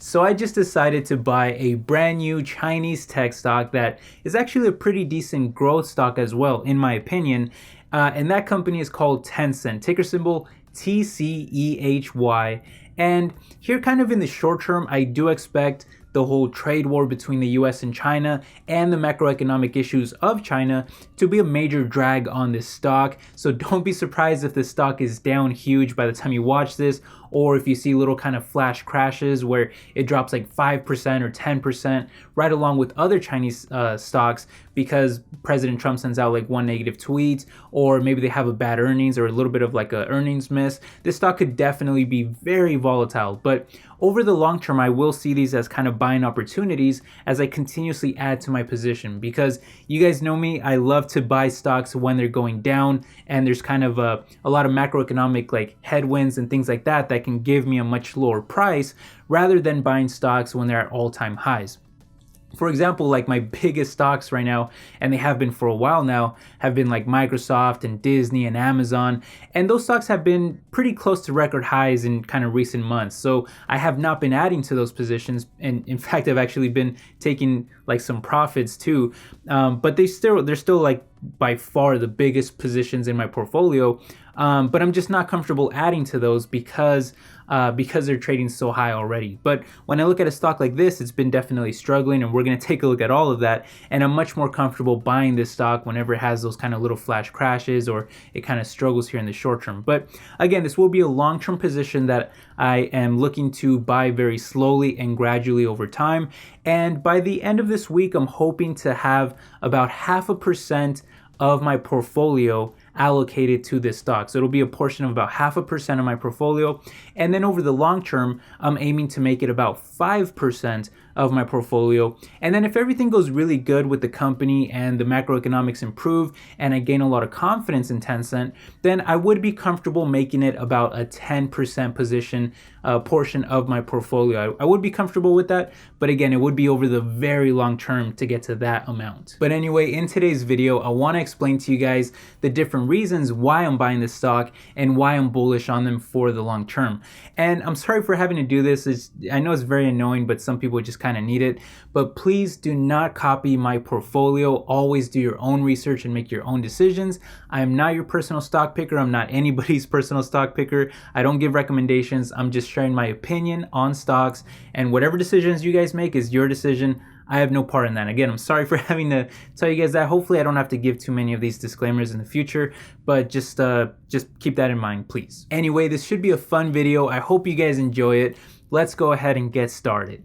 So I just decided to buy a brand new Chinese tech stock that is actually a pretty decent growth stock as well, in my opinion. And that company is called Tencent, ticker symbol TCEHY. And here, kind of in the short term, I do expect the whole trade war between the US and China and the macroeconomic issues of China to be a major drag on this stock. So don't be surprised if the stock is down huge by the time you watch this, or if you see little kind of flash crashes where it drops like 5% or 10%, right along with other Chinese stocks, because President Trump sends out like one negative tweet, or maybe they have a bad earnings or a little bit of like a earnings miss. This stock could definitely be very volatile, but over the long term, I will see these as kind of buying opportunities as I continuously add to my position, because you guys know me, I love to buy stocks when they're going down and there's kind of a lot of macroeconomic like headwinds and things like that that can give me a much lower price, rather than buying stocks when they're at all-time highs. For example, like my biggest stocks right now, and they have been for a while now, have been like Microsoft and Disney and Amazon. And those stocks have been pretty close to record highs in kind of recent months. So I have not been adding to those positions. And in fact, I've actually been taking like some profits too. But they're still like by far the biggest positions in my portfolio. But I'm just not comfortable adding to those because they're trading so high already. But when I look at a stock like this, it's been definitely struggling, and we're going to take a look at all of that. And I'm much more comfortable buying this stock whenever it has those kind of little flash crashes or it kind of struggles here in the short term. But again, this will be a long-term position that I am looking to buy very slowly and gradually over time. And by the end of this week, I'm hoping to have about 0.5% of my portfolio allocated to this stock. So it'll be a portion of about 0.5% of my portfolio. And then over the long term, I'm aiming to make it about 5% of my portfolio. And then if everything goes really good with the company and the macroeconomics improve and I gain a lot of confidence in Tencent, then I would be comfortable making it about a 10% position portion of my portfolio. I would be comfortable with that, but again, it would be over the very long term to get to that amount. But anyway, in today's video, I want to explain to you guys the different reasons why I'm buying this stock and why I'm bullish on them for the long term. And I'm sorry for having to do this. I know it's very annoying, but some people just kind of need it. But please do not copy my portfolio. Always do your own research and make your own decisions. I am not your personal stock picker. I'm not anybody's personal stock picker. I don't give recommendations. I'm just sharing my opinion on stocks, and whatever decisions you guys make is your decision. I have no part in that. Again, I'm sorry for having to tell you guys that. Hopefully I don't have to give too many of these disclaimers in the future, but just keep that in mind, please. Anyway, this should be a fun video. I hope you guys enjoy it. Let's go ahead and get started.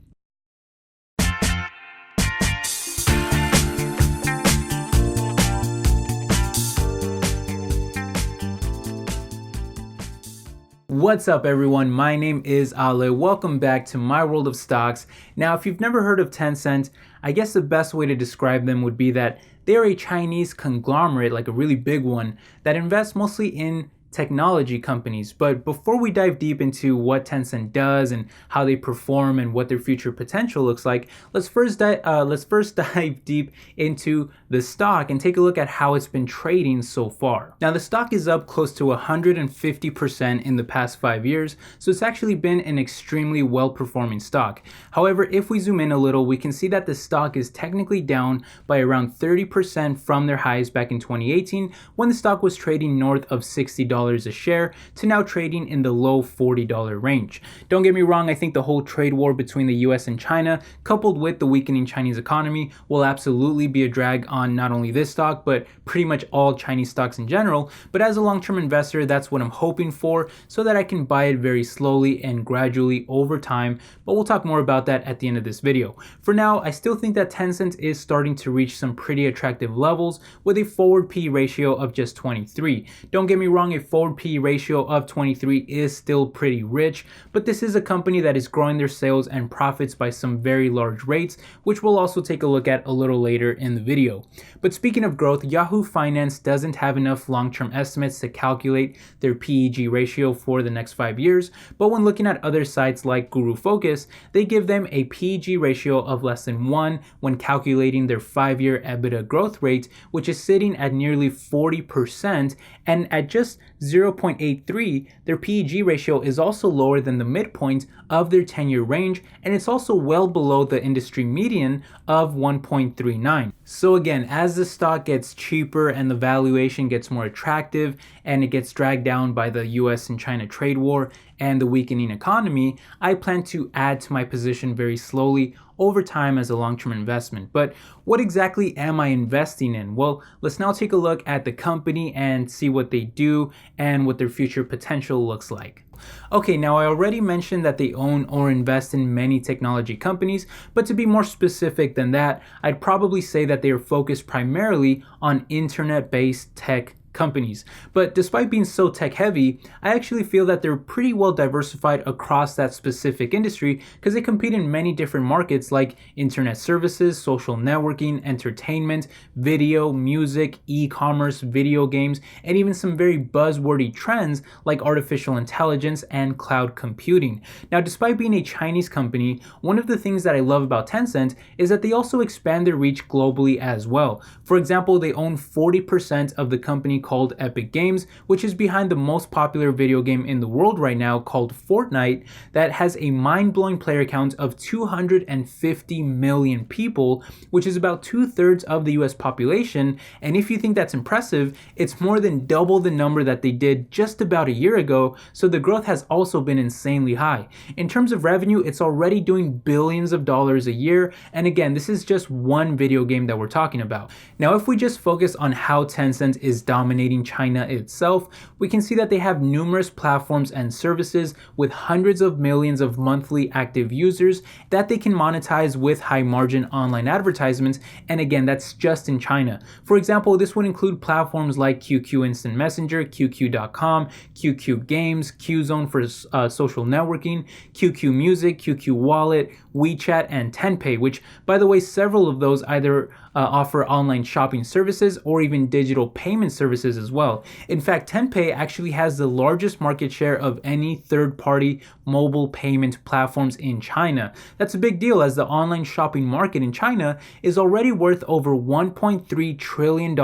What's up everyone, my name is Ale. Welcome back to my world of stocks. Now, if you've never heard of Tencent, I guess the best way to describe them would be that they're a Chinese conglomerate, like a really big one, that invests mostly in technology companies. But before we dive deep into what Tencent does and how they perform and what their future potential looks like, let's first dive deep into the stock and take a look at how it's been trading so far. Now, the stock is up close to 150% in the past 5 years, so it's actually been an extremely well-performing stock. However, if we zoom in a little, we can see that the stock is technically down by around 30% from their highs back in 2018, when the stock was trading north of $60 a share, to now trading in the low $40 range. Don't get me wrong, I think the whole trade war between the US and China, coupled with the weakening Chinese economy, will absolutely be a drag on not only this stock, but pretty much all Chinese stocks in general. But as a long-term investor, that's what I'm hoping for, so that I can buy it very slowly and gradually over time. But we'll talk more about that at the end of this video. For now, I still think that Tencent is starting to reach some pretty attractive levels with a forward PE ratio of just 23. Don't get me wrong, a forward PE ratio of 23 is still pretty rich, but this is a company that is growing their sales and profits by some very large rates, which we'll also take a look at a little later in the video. But speaking of growth, Yahoo Finance doesn't have enough long-term estimates to calculate their PEG ratio for the next 5 years, but when looking at other sites like Guru Focus, they give them a PEG ratio of less than 1 when calculating their 5-year EBITDA growth rate, which is sitting at nearly 40%, and at just 0.83, their PEG ratio is also lower than the midpoint of their 10-year range, and it's also well below the industry median of 1.39. So again, as the stock gets cheaper and the valuation gets more attractive and it gets dragged down by the US and China trade war and the weakening economy, I plan to add to my position very slowly over time as a long-term investment. But what exactly am I investing in? Well, let's now take a look at the company and see what they do and what their future potential looks like. Okay, now I already mentioned that they own or invest in many technology companies, but to be more specific than that, I'd probably say that they are focused primarily on internet-based tech companies. But despite being so tech heavy, I actually feel that they're pretty well diversified across that specific industry because they compete in many different markets like internet services, social networking, entertainment, video, music, e-commerce, video games, and even some very buzzwordy trends like artificial intelligence and cloud computing. Now, despite being a Chinese company, one of the things that I love about Tencent is that they also expand their reach globally as well. For example, they own 40% of the company called Epic Games, which is behind the most popular video game in the world right now called Fortnite, that has a mind-blowing player count of 250 million people, which is about 2/3 of the US population. And if you think that's impressive, it's more than double the number that they did just about a year ago, so the growth has also been insanely high. In terms of revenue, it's already doing billions of dollars a year, and again, this is just one video game that we're talking about. Now, if we just focus on how Tencent is dominating China itself, we can see that they have numerous platforms and services with hundreds of millions of monthly active users that they can monetize with high margin online advertisements, and again, that's just in China. For example, this would include platforms like QQ Instant Messenger, QQ.com, QQ Games, Qzone for social networking, QQ Music, QQ Wallet, WeChat, and Tenpay, which, by the way, several of those either offer online shopping services or even digital payment services as well. In fact, Tenpay actually has the largest market share of any third-party mobile payment platforms in China. That's a big deal, as the online shopping market in China is already worth over $1.3 trillion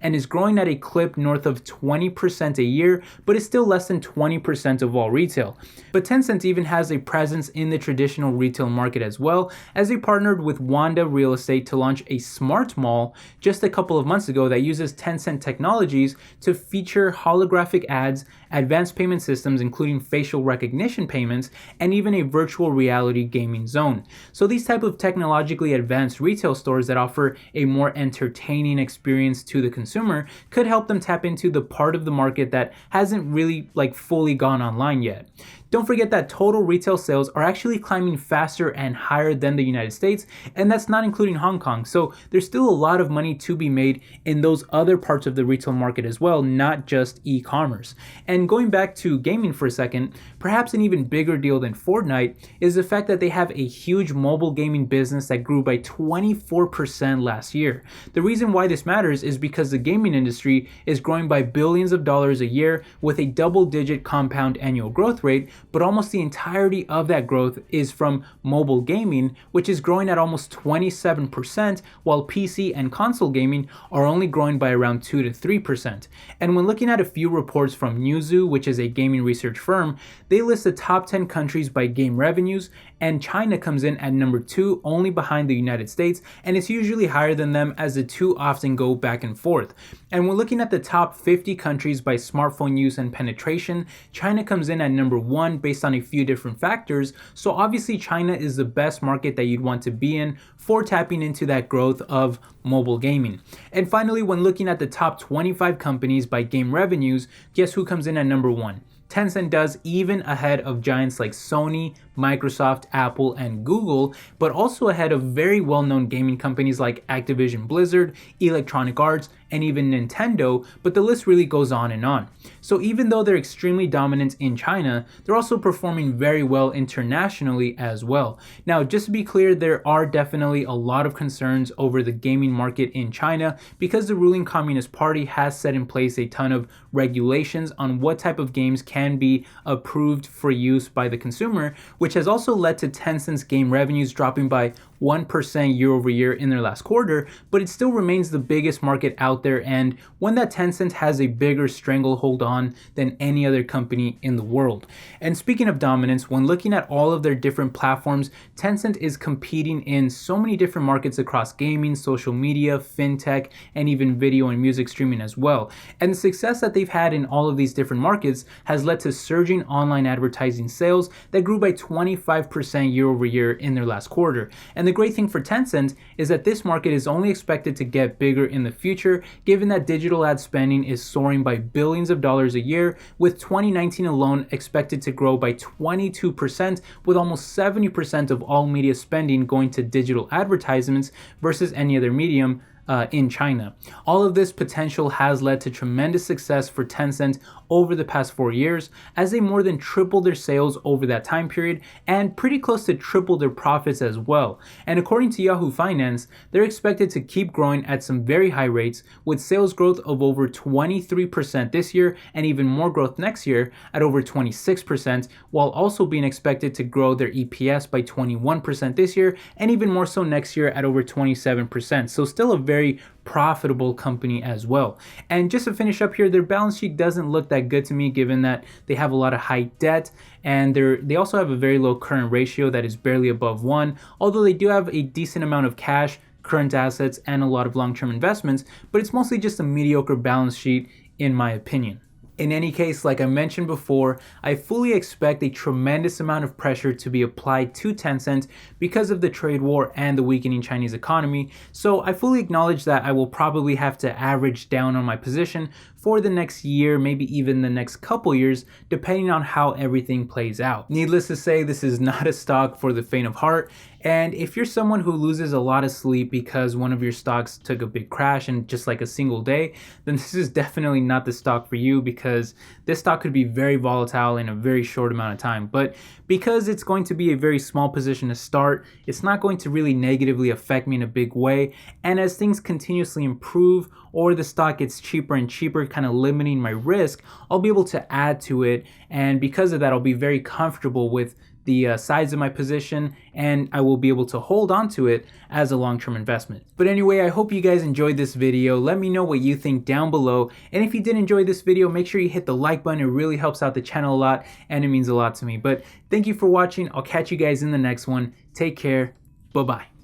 and is growing at a clip north of 20% a year, but is still less than 20% of all retail. But Tencent even has a presence in the traditional retail market as well, as they partnered with Wanda Real Estate to launch a smart mall just a couple of months ago that uses Tencent technologies to feature holographic ads, advanced payment systems including facial recognition payments, and even a virtual reality gaming zone. So these type of technologically advanced retail stores that offer a more entertaining experience to the consumer could help them tap into the part of the market that hasn't really fully gone online yet. Don't forget that total retail sales are actually climbing faster and higher than the United States, and that's not including Hong Kong. So there's still a lot of money to be made in those other parts of the retail market as well, not just e-commerce. And going back to gaming for a second, perhaps an even bigger deal than Fortnite is the fact that they have a huge mobile gaming business that grew by 24% last year. The reason why this matters is because the gaming industry is growing by billions of dollars a year with a double-digit compound annual growth rate, but almost the entirety of that growth is from mobile gaming, which is growing at almost 27%, while PC and console gaming are only growing by around 2 to 3%. And when looking at a few reports from Newzoo, which is a gaming research firm, they list the top 10 countries by game revenues, and China comes in at number 2, only behind the United States, and it's usually higher than them as the two often go back and forth. And when looking at the top 50 countries by smartphone use and penetration, China comes in at number 1 based on a few different factors, so obviously China is the best market that you'd want to be in for tapping into that growth of mobile gaming. And finally, when looking at the top 25 companies by game revenues, guess who comes in at number 1? Tencent does, even ahead of giants like Sony, Microsoft, Apple, and Google, but also ahead of very well-known gaming companies like Activision Blizzard, Electronic Arts, and even Nintendo, but the list really goes on and on. So even though they're extremely dominant in China, they're also performing very well internationally as well. Now, just to be clear, there are definitely a lot of concerns over the gaming market in China because the ruling Communist Party has set in place a ton of regulations on what type of games can be approved for use by the consumer, which has also led to Tencent's game revenues dropping by 1% year over year in their last quarter, but it still remains the biggest market out there and one that Tencent has a bigger stranglehold on than any other company in the world. And speaking of dominance, when looking at all of their different platforms, Tencent is competing in so many different markets across gaming, social media, fintech, and even video and music streaming as well. And the success that they've had in all of these different markets has led to surging online advertising sales that grew by 25% year over year in their last quarter. And the great thing for Tencent is that this market is only expected to get bigger in the future, given that digital ad spending is soaring by billions of dollars a year, with 2019 alone expected to grow by 22%, with almost 70% of all media spending going to digital advertisements versus any other medium in China. All of this potential has led to tremendous success for Tencent over the past 4 years, as they more than tripled their sales over that time period and pretty close to triple their profits as well. And according to Yahoo Finance, they're expected to keep growing at some very high rates, with sales growth of over 23% this year and even more growth next year at over 26%, while also being expected to grow their EPS by 21% this year and even more so next year at over 27%. So still a very profitable company as well. And just to finish up here, their balance sheet doesn't look that good to me, given that they have a lot of high debt and they also have a very low current ratio that is barely above 1, although they do have a decent amount of cash, current assets, and a lot of long-term investments, but it's mostly just a mediocre balance sheet in my opinion. In any case, like I mentioned before, I fully expect a tremendous amount of pressure to be applied to Tencent because of the trade war and the weakening Chinese economy, so I fully acknowledge that I will probably have to average down on my position for the next year, maybe even the next couple years, depending on how everything plays out. Needless to say, this is not a stock for the faint of heart, and if you're someone who loses a lot of sleep because one of your stocks took a big crash in just like a single day, then this is definitely not the stock for you, because this stock could be very volatile in a very short amount of time. But because it's going to be a very small position to start, it's not going to really negatively affect me in a big way, and as things continuously improve or the stock gets cheaper and cheaper, kind of limiting my risk, I'll be able to add to it, and because of that I'll be very comfortable with the size of my position, and I will be able to hold on to it as a long-term investment. But anyway, I hope you guys enjoyed this video. Let me know what you think down below, and if you did enjoy this video, make sure you hit the like button. It really helps out the channel a lot and it means a lot to me. But thank you for watching. I'll catch you guys in the next one. Take care. Bye-bye.